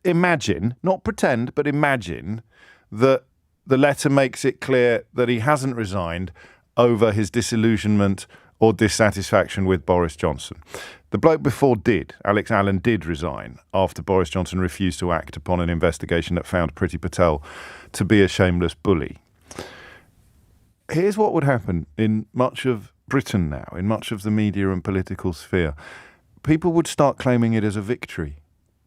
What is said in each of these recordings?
imagine, not pretend, but imagine that the letter makes it clear that he hasn't resigned over his disillusionment or dissatisfaction with Boris Johnson. The bloke before Alex Allen did resign after Boris Johnson refused to act upon an investigation that found Priti Patel to be a shameless bully. Here's what would happen in much of Britain now, in much of the media and political sphere. People would start claiming it as a victory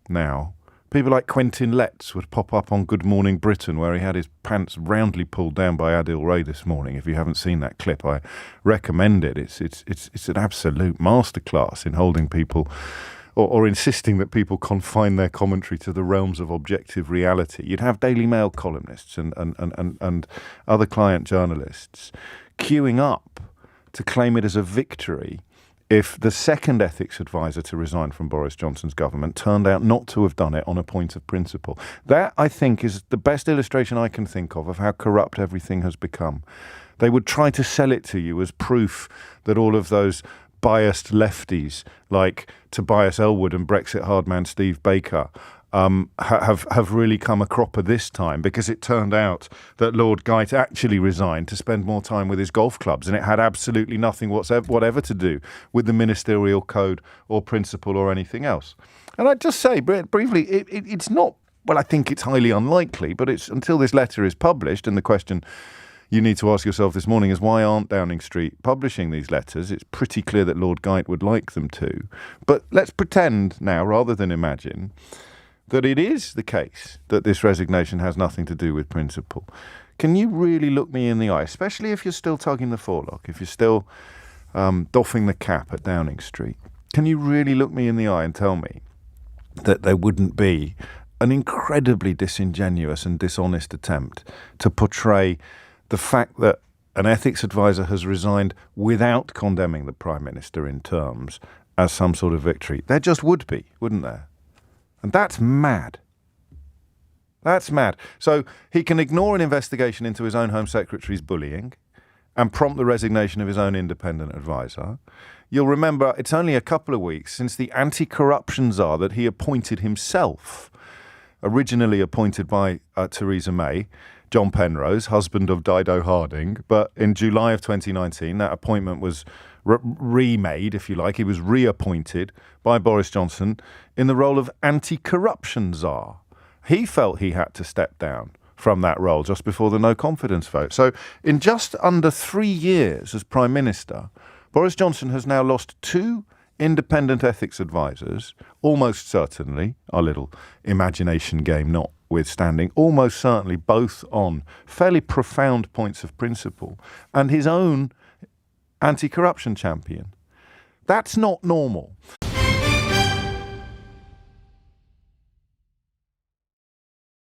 now. People like Quentin Letts would pop up on Good Morning Britain, where he had his pants roundly pulled down by Adil Ray this morning. If you haven't seen that clip, I recommend it. It's an absolute masterclass in holding people or insisting that people confine their commentary to the realms of objective reality. You'd have Daily Mail columnists and other client journalists queuing up to claim it as a victory if the second ethics advisor to resign from Boris Johnson's government turned out not to have done it on a point of principle. That, I think, is the best illustration I can think of how corrupt everything has become. They would try to sell it to you as proof that all of those biased lefties like Tobias Ellwood and Brexit hardman Steve Baker have really come a cropper this time, because it turned out that Lord Geit actually resigned to spend more time with his golf clubs, and it had absolutely nothing whatever to do with the ministerial code or principle or anything else. And I'd just say briefly, it's not, well, I think it's highly unlikely, but it's until this letter is published, and the question you need to ask yourself this morning is, why aren't Downing Street publishing these letters? It's pretty clear that Lord Geit would like them to. But let's pretend now, rather than imagine, that it is the case that this resignation has nothing to do with principle. Can you really look me in the eye, especially if you're still tugging the forelock, if you're still doffing the cap at Downing Street? Can you really look me in the eye and tell me that there wouldn't be an incredibly disingenuous and dishonest attempt to portray the fact that an ethics advisor has resigned without condemning the Prime Minister in terms as some sort of victory? There just would be, wouldn't there? And that's mad. That's mad. So he can ignore an investigation into his own Home Secretary's bullying and prompt the resignation of his own independent advisor. You'll remember it's only a couple of weeks since the anti-corruption czar that he appointed himself, originally appointed by Theresa May, John Penrose, husband of Dido Harding. But in July of 2019, that appointment was remade, if you like. He was reappointed by Boris Johnson in the role of anti-corruption czar. He felt he had to step down from that role just before the no confidence vote. So in just under 3 years as Prime Minister, Boris Johnson has now lost 2 independent ethics advisors, almost certainly, our little imagination game notwithstanding, almost certainly both on fairly profound points of principle, and his own anti-corruption champion. That's not normal.